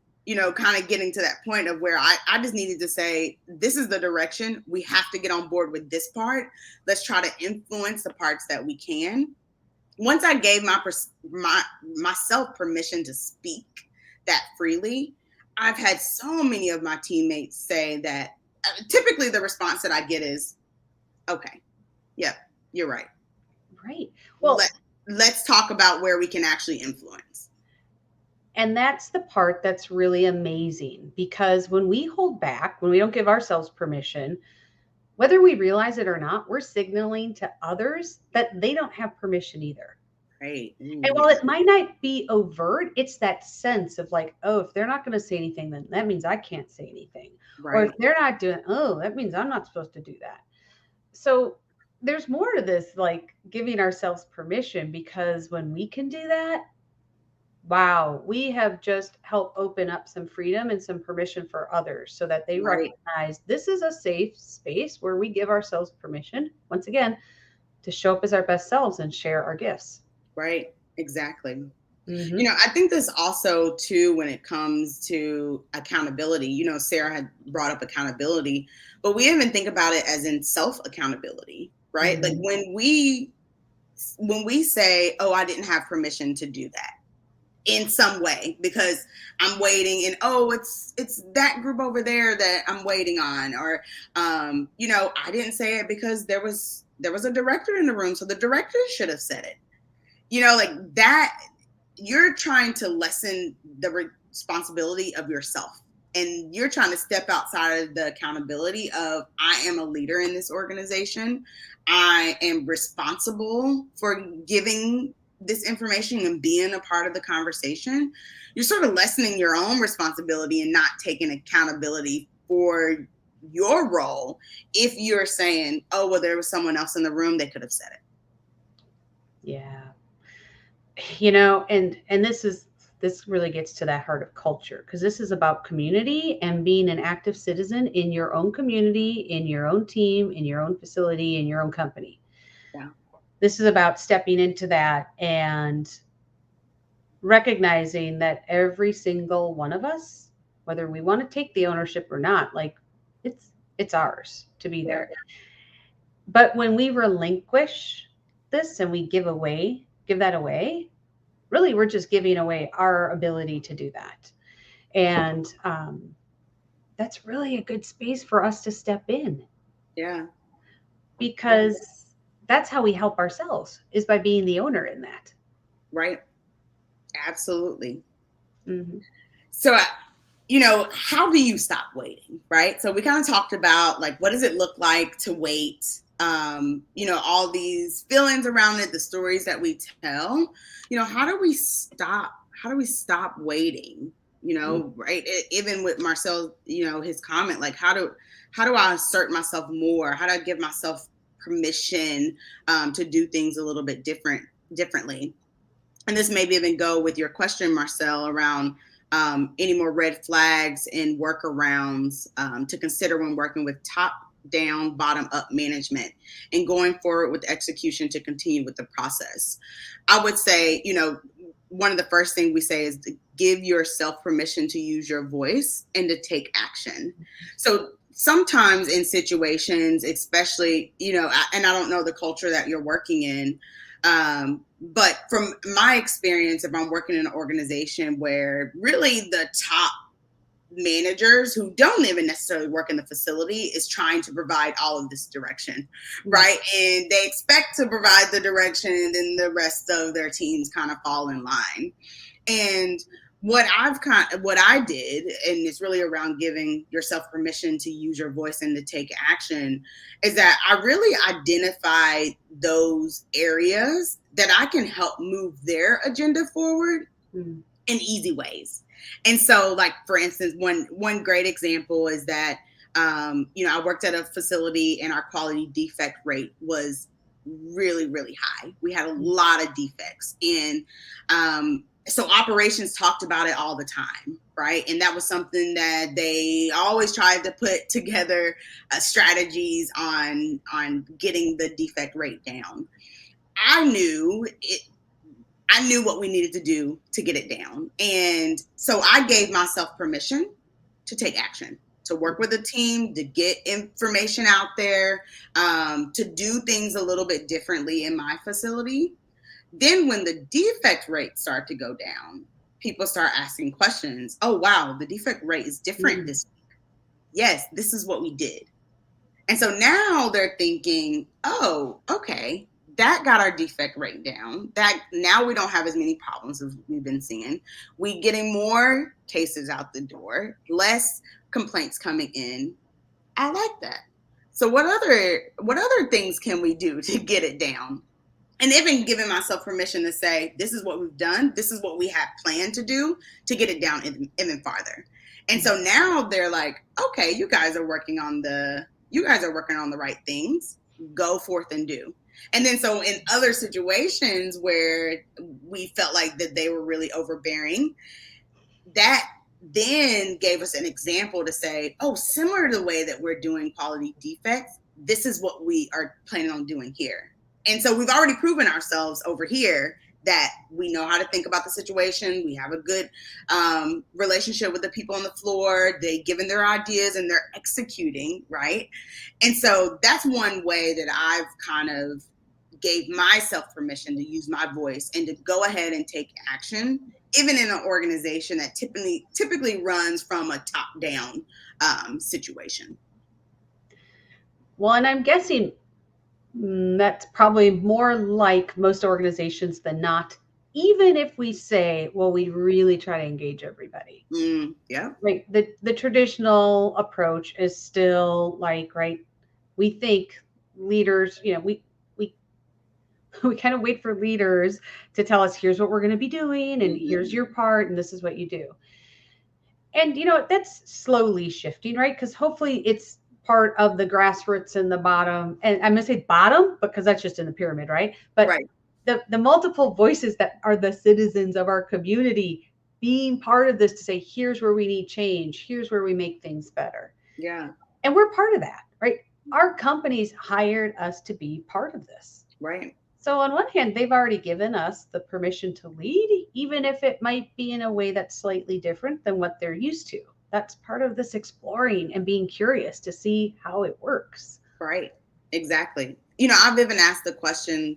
kind of getting to that point of where I just needed to say, this is the direction. We have to get on board with this part. Let's try to influence the parts that we can. Once I gave myself permission to speak that freely, I've had so many of my teammates say that typically the response that I get is, okay, yep, you're right. Right. Let, Well, let's talk about where we can actually influence. and that's the part that's really amazing, because when we hold back, when we don't give ourselves permission, whether we realize it or not, we're signaling to others that they don't have permission either. Right. And Ooh, while yeah. it might not be overt, it's that sense of like, oh, if they're not going to say anything, then that means I can't say anything. Or if Right. they're not doing, oh, that means I'm not supposed to do that. So there's more to this, like giving ourselves permission, because when we can do that, wow, we have just helped open up some freedom and some permission for others so that they Right. recognize this is a safe space where we give ourselves permission, once again, to show up as our best selves and share our gifts. Right. Exactly. Hmm. I think this also too, when it comes to accountability, Sarah had brought up accountability, but we even think about it as in self accountability, right? Like Hmm. when we say, oh, I didn't have permission to do that in some way because I'm waiting, and oh, it's that group over there that I'm waiting on, or I didn't say it because there was a director in the room, so the director should have said it. Like that, you're trying to lessen the responsibility of yourself, and you're trying to step outside of the accountability of, I am a leader in this organization, I am responsible for giving this information and being a part of the conversation. You're sort of lessening your own responsibility and not taking accountability for your role if you're saying, oh, well, there was someone else in the room, they could have said it. Yeah. And this really gets to that heart of culture, because this is about community and being an active citizen in your own community, in your own team, in your own facility, in your own company. Yeah. This is about stepping into that and recognizing that every single one of us, whether we want to take the ownership or not, like it's ours to be Yeah. there. But when we relinquish this and we give that away, really we're just giving away our ability to do that. And that's really a good space for us to step in, Yeah. Yeah. because that's how we help ourselves, is by being the owner in that. Right. Absolutely. Hmm. So, how do you stop waiting? Right. So we kind of talked about, like, what does it look like to wait? All these feelings around it, the stories that we tell. How do we stop? How do we stop waiting? Right. Even with Marcel, his comment, like, how do I assert myself more? How do I give myself permission to do things a little bit differently? And this maybe even go with your question, Marcel, around any more red flags and workarounds to consider when working with top down, bottom up management and going forward with execution to continue with the process. I would say, one of the first things we say is to give yourself permission to use your voice and to take action. So sometimes in situations, especially, and I don't know the culture that you're working in, but from my experience, if I'm working in an organization where really the top managers who don't even necessarily work in the facility is trying to provide all of this direction, right? And they expect to provide the direction, and then the rest of their teams kind of fall in line. And what I did, and it's really around giving yourself permission to use your voice and to take action, is that I really identified those areas that I can help move their agenda forward Mm-hmm. in easy ways. And so, like, for instance, one great example is that I worked at a facility and our quality defect rate was really, really high. We had a lot of defects, and so operations talked about it all the time, right? And that was something that they always tried to put together strategies on getting the defect rate down. I knew it. I knew what we needed to do to get it down. And so I gave myself permission to take action, to work with a team, to get information out there, to do things a little bit differently in my facility. Then when the defect rates start to go down, people start asking questions. Oh, wow, the defect rate is different this week. Yes, this is what we did. And so now they're thinking, oh, okay, that got our defect rate down. That now we don't have as many problems as we've been seeing. We getting more cases out the door, less complaints coming in. I like that. So what other things can we do to get it down? And even giving myself permission to say, this is what we've done. This is what we have planned to do to get it down even farther. And so now they're like, okay, you guys are working on the right things. Go forth and do. And then so in other situations where we felt like that they were really overbearing, that then gave us an example to say, oh, similar to the way that we're doing quality defects, this is what we are planning on doing here. And so we've already proven ourselves over here that we know how to think about the situation. We have a good relationship with the people on the floor. They've given their ideas and they're executing, right? And so that's one way that I've kind of gave myself permission to use my voice and to go ahead and take action, even in an organization that typically runs from a top-down situation. Well, and I'm guessing that's probably more like most organizations than not, even if we say, well, we really try to engage everybody. Yeah. Right. The traditional approach is still like, right, we think leaders, we kind of wait for leaders to tell us, here's what we're going to be doing, and here's your part, and this is what you do. And that's slowly shifting, right? Because hopefully it's part of the grassroots and the bottom, and I'm going to say bottom because that's just in the pyramid, right? But right. The multiple voices that are the citizens of our community being part of this to say, here's where we need change, here's where we make things better. Yeah. And we're part of that, right? Our companies hired us to be part of this. Right. So on one hand, they've already given us the permission to lead, even if it might be in a way that's slightly different than what they're used to. That's part of this exploring and being curious to see how it works. Right. Exactly. I've even asked the question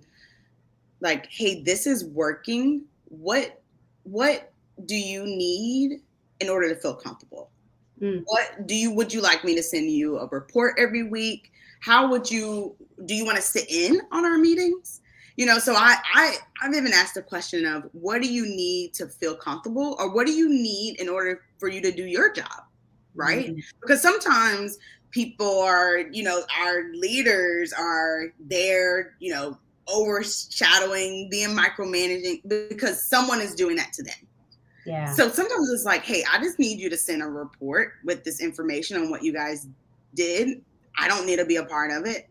like, hey, this is working. What do you need in order to feel comfortable? Would you like me to send you a report every week? Do you want to sit in on our meetings? So I've even asked the question of, what do you need to feel comfortable, or what do you need in order for you to do your job? Right. Mm-hmm. Because sometimes people are, our leaders are there, overshadowing, being micromanaging because someone is doing that to them. Yeah. So sometimes it's like, hey, I just need you to send a report with this information on what you guys did. I don't need to be a part of it.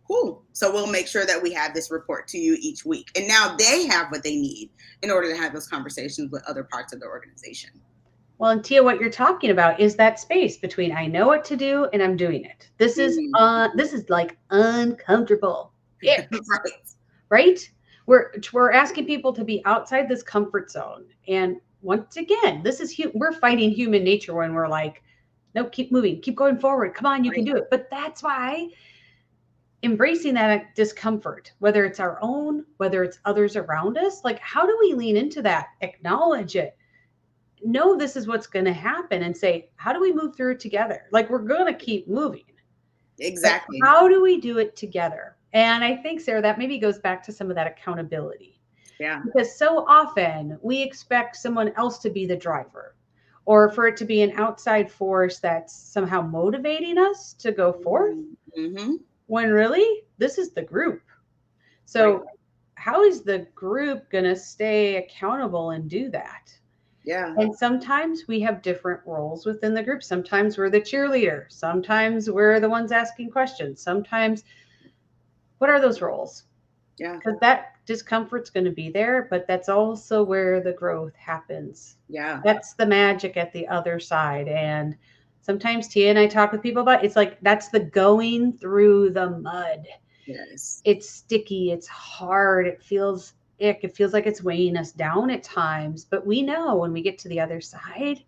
Cool. So we'll make sure that we have this report to you each week. And now they have what they need in order to have those conversations with other parts of the organization. Well, and Tia, what you're talking about is that space between I know what to do and I'm doing it. This is like uncomfortable. Right. Right? We're asking people to be outside this comfort zone. And once again, we're fighting human nature when we're like, no, keep moving, keep going forward. Come on, you can do it. But that's why embracing that discomfort, whether it's our own, whether it's others around us, like, how do we lean into that, acknowledge it, know this is what's going to happen, and say, how do we move through it together? Like, we're going to keep moving. Exactly. But how do we do it together? And I think, Sarah, that maybe goes back to some of that accountability. Yeah. Because so often we expect someone else to be the driver, or for it to be an outside force that's somehow motivating us to go forth. Mm-hmm. When really, this is the group. So how is the group going to stay accountable and do that? Yeah. And sometimes we have different roles within the group. Sometimes we're the cheerleader. Sometimes we're the ones asking questions. Sometimes, what are those roles? Yeah. Because that discomfort's going to be there, but that's also where the growth happens. Yeah. That's the magic at the other side. And sometimes Tia and I talk with people about, it's like, that's the going through the mud. Yes. It's sticky. It's hard. It feels ick. It feels like it's weighing us down at times. But we know when we get to the other side,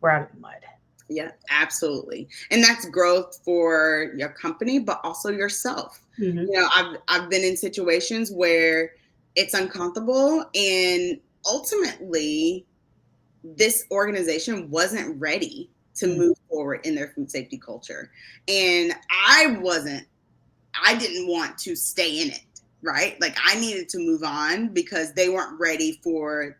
we're out of the mud. Yeah, absolutely. And that's growth for your company, but also yourself. Mm-hmm. I've been in situations where it's uncomfortable, and ultimately this organization wasn't ready to Mm. move forward in their food safety culture. And I didn't want to stay in it, right? Like I needed to move on because they weren't ready for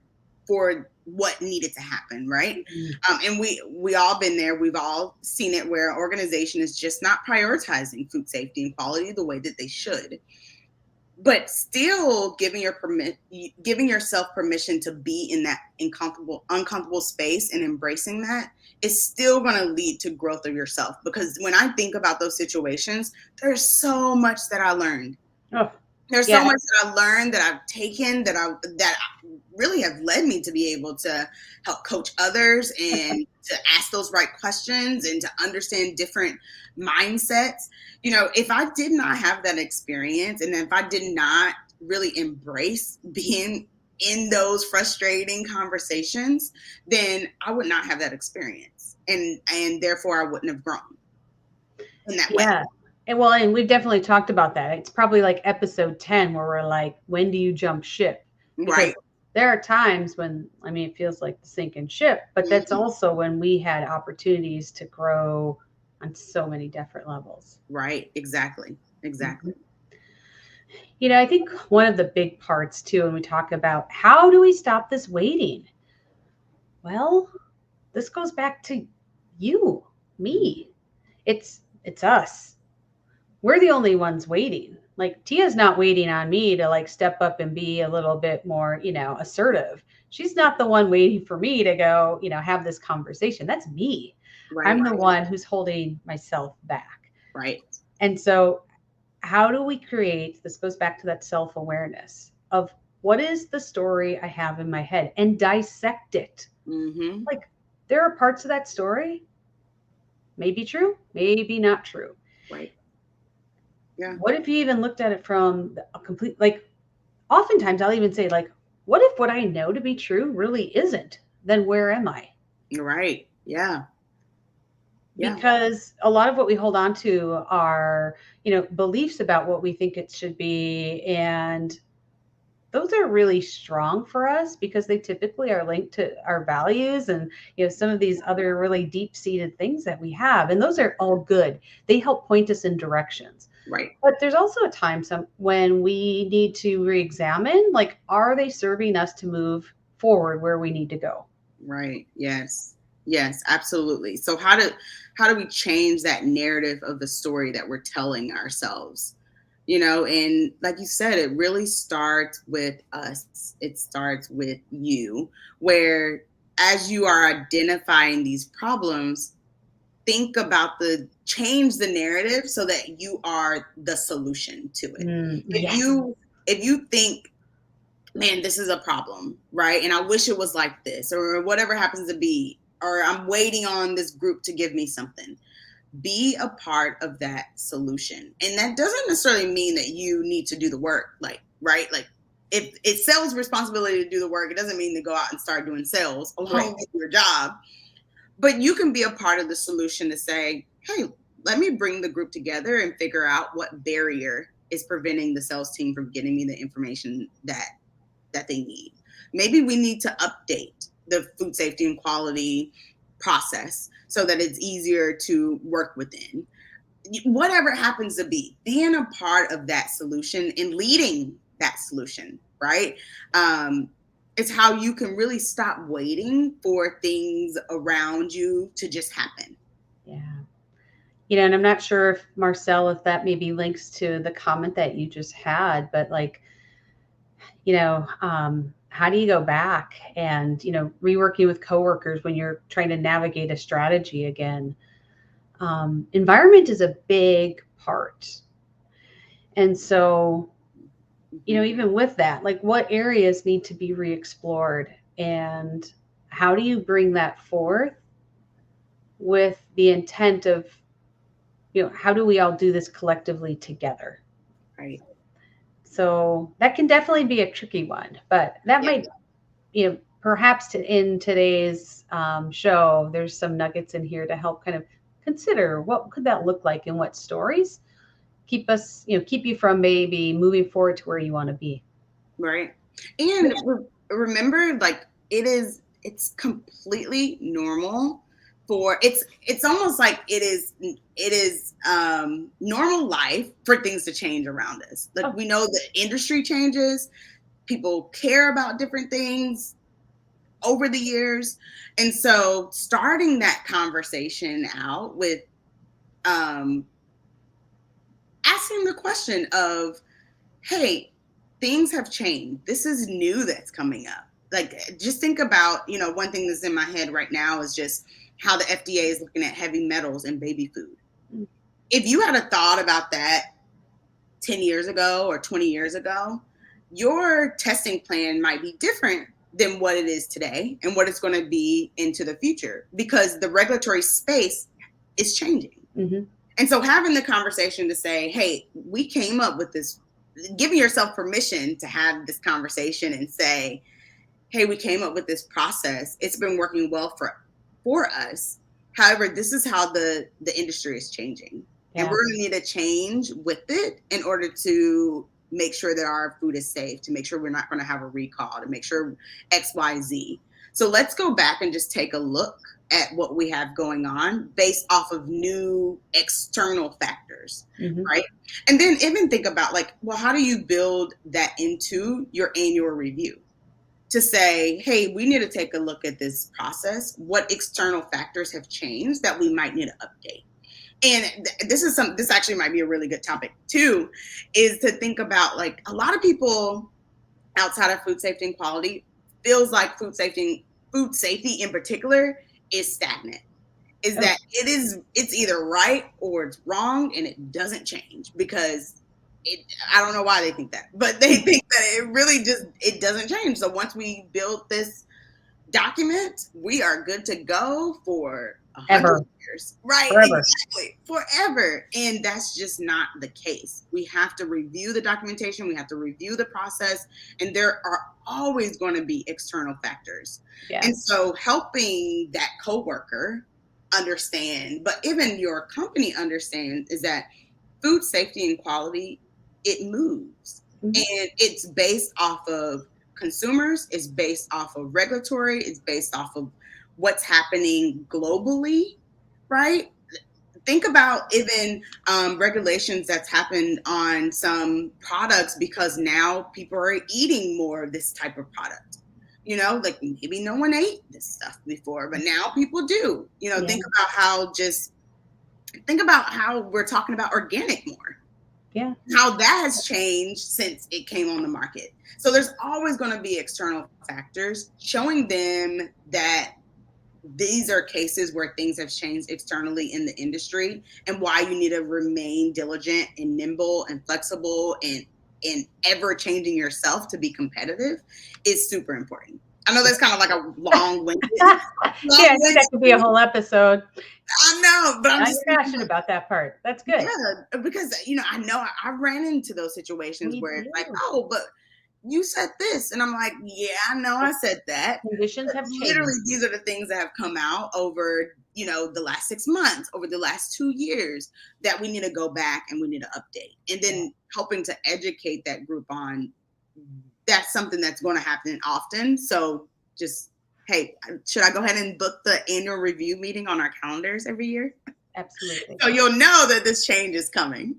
what needed to happen, right? Mm. And we all been there. We've all seen it where an organization is just not prioritizing food safety and quality the way that they should, but still giving yourself permission to be in that uncomfortable space and embracing that is still going to lead to growth of yourself. Because when I think about those situations, there's so much that I learned. Oh, There's so yeah. much that I've learned, that I've taken, that really have led me to be able to help coach others and to ask those right questions and to understand different mindsets. You know, if I did not have that experience, and if I did not really embrace being in those frustrating conversations, then I would not have that experience, and therefore I wouldn't have grown in that way. Yeah. And we've definitely talked about that. It's probably like episode 10 where we're like, when do you jump ship? Right. Because there are times when, I mean, it feels like the sinking ship, but that's Mhm. also when we had opportunities to grow on so many different levels. Right. Exactly. Mhm. Exactly. I think one of the big parts too, when we talk about how do we stop this waiting? Well, this goes back to you, me. It's us. We're the only ones waiting. Like Tia's not waiting on me to like step up and be a little bit more, assertive. She's not the one waiting for me to go, have this conversation. That's me. Right. I'm the one who's holding myself back. Right. And so, how do we create this? Goes back to that self awareness of what is the story I have in my head and dissect it. Mm-hmm. Like, there are parts of that story, maybe true, maybe not true. Right. Yeah. What if you even looked at it from a complete, like, oftentimes I'll even say, like, what if what I know to be true really isn't? Then where am I? You're right. Yeah. Yeah. Because a lot of what we hold on to are, beliefs about what we think it should be. And those are really strong for us because they typically are linked to our values and, some of these other really deep seated things that we have. And those are all good. They help point us in directions. Right. But there's also a time when we need to re-examine, like, are they serving us to move forward where we need to go? Right. Yes. Yes, absolutely. So how do we change that narrative of the story that we're telling ourselves? You know, and like you said, it really starts with us. It starts with you, where as you are identifying these problems, think about change the narrative so that you are the solution to it. If Yes. you think, man, this is a problem, right? And I wish it was like this, or whatever happens to be, or I'm waiting on this group to give me something. Be a part of that solution. And that doesn't necessarily mean that you need to do the work, like, right? Like, if it's sales responsibility to do the work, it doesn't mean to go out and start doing sales Right. along with your job. But you can be a part of the solution to say, hey, let me bring the group together and figure out what barrier is preventing the sales team from getting me the information that they need. Maybe we need to update the food safety and quality process so that it's easier to work within. Whatever it happens to be, being a part of that solution and leading that solution, right? Um, it's how you can really stop waiting for things around you to just happen. Yeah. And I'm not sure if Marcel, if that maybe links to the comment that you just had, but like, how do you go back and, reworking with coworkers when you're trying to navigate a strategy again? Environment is a big part. And so, Mhm. even with that, like what areas need to be re-explored and how do you bring that forth with the intent of, how do we all do this collectively together? Right. So that can definitely be a tricky one, but that Yeah. might, perhaps in today's show, there's some nuggets in here to help kind of consider what could that look like and what stories keep you from maybe moving forward to where you want to be. Right. And remember, like, it's completely normal for it's almost like it is normal life for things to change around us. Like we know the industry changes, people care about different things over the years. And so starting that conversation out with um, asking the question of, hey, things have changed. This is new that's coming up. Like, just think about, one thing that's in my head right now is just how the FDA is looking at heavy metals in baby food. If you had a thought about that 10 years ago or 20 years ago, your testing plan might be different than what it is today and what it's going to be into the future, because the regulatory space is changing. Mm-hmm. And so having the conversation to say, hey, we came up with this, giving yourself permission to have this conversation and say, hey, we came up with this process. It's been working well for us. However, this is how the industry is changing. Yeah. And we're going to need to change with it in order to make sure that our food is safe, to make sure we're not going to have a recall, to make sure X, Y, Z. So let's go back and just take a look at what we have going on based off of new external factors, right? And then even think about like, well, how do you build that into your annual review? To say, hey, we need to take a look at this process. What external factors have changed that we might need to update? And this actually might be a really good topic too, is to think about, like, a lot of people outside of food safety and quality feels like food safety in particular is stagnant. Is that it's either right or it's wrong and it doesn't change, because I don't know why they think that, but they think that it really it doesn't change. So once we build this document, we are good to go for 100 years. Right, Forever. exactly. Forever. And that's just not the case. We have to review the documentation, we have to review the process, and there are always going to be external factors. Yes. And so helping that coworker understand, but even your company understand, is that food safety and quality, it moves. And it's based off of consumers, it's based off of regulatory, it's based off of what's happening globally, right? Think about even regulations that's happened on some products, because now people are eating more of this type of product. Like maybe no one ate this stuff before, but now people do. Think about how we're talking about organic more. Yeah. How that has changed since it came on the market. So there's always going to be external factors, showing them that these are cases where things have changed externally in the industry, and why you need to remain diligent and nimble and flexible and ever changing yourself to be competitive is super important. I know that's kind of like a long-winded. Yeah, that could be a whole episode. I know, but I'm just passionate about that part. That's good. Yeah, because I know I ran into those situations where it's like, oh, but you said this, and I'm like, yeah, I know I said that. Conditions have changed. Literally, these are the things that have come out over the last 6 months, over the last 2 years, that we need to go back and we need to update, and then helping to educate that group on that's something that's going to happen often. So just, hey, should I go ahead and book the annual review meeting on our calendars every year? Absolutely. So you'll know that this change is coming.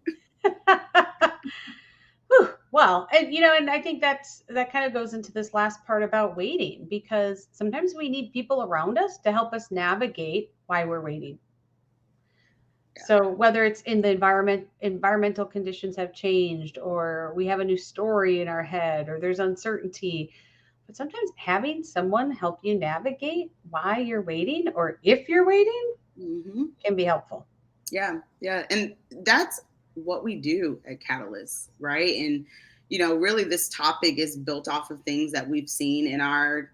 Well, and I think that kind of goes into this last part about waiting, because sometimes we need people around us to help us navigate why we're waiting. Yeah. So whether it's in the environmental conditions have changed, or we have a new story in our head, or there's uncertainty, but sometimes having someone help you navigate why you're waiting, or if you're waiting, can be helpful. Yeah. And that's what we do at Catalyst, right? And, really this topic is built off of things that we've seen in our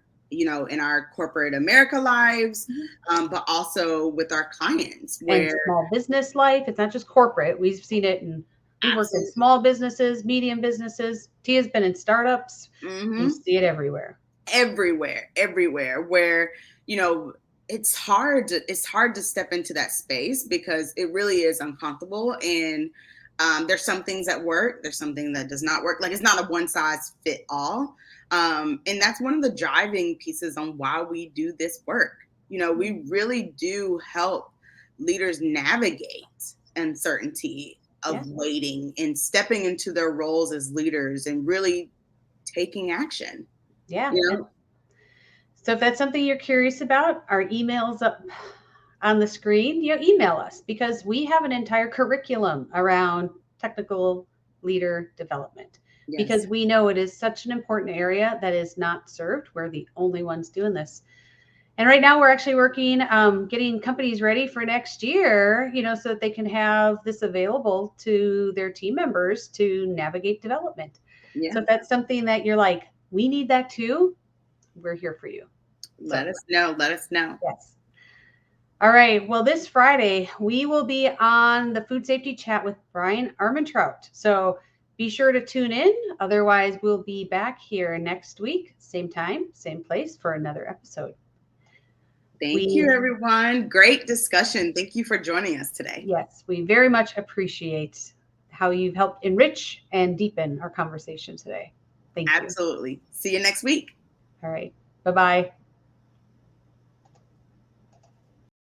corporate America lives, but also with our clients. And small business life. It's not just corporate. We've seen it we've worked in small businesses, medium businesses. Tia's been in startups. You see it everywhere. Everywhere where, it's hard to step into that space, because it really is uncomfortable. And there's some things that work, there's something that does not work. Like, it's not a one size fit all. And that's one of the driving pieces on why we do this work. We really do help leaders navigate uncertainty of waiting and stepping into their roles as leaders and really taking action. Yeah. And so if that's something you're curious about, our email's up on the screen. Email us, because we have an entire curriculum around technical leader development, because we know it is such an important area that is not served. We're the only ones doing this. And right now we're actually working, getting companies ready for next year, so that they can have this available to their team members to navigate development. So if that's something that you're like, we need that too, we're here for you. Let us know. Let us know. Yes. All right. Well, this Friday, we will be on the Food Safety Chat with Brian Armentrout. So be sure to tune in. Otherwise, we'll be back here next week, same time, same place, for another episode. Thank you, everyone. Great discussion. Thank you for joining us today. Yes, we very much appreciate how you've helped enrich and deepen our conversation today. Thank you. Absolutely. See you next week. All right. Bye-bye.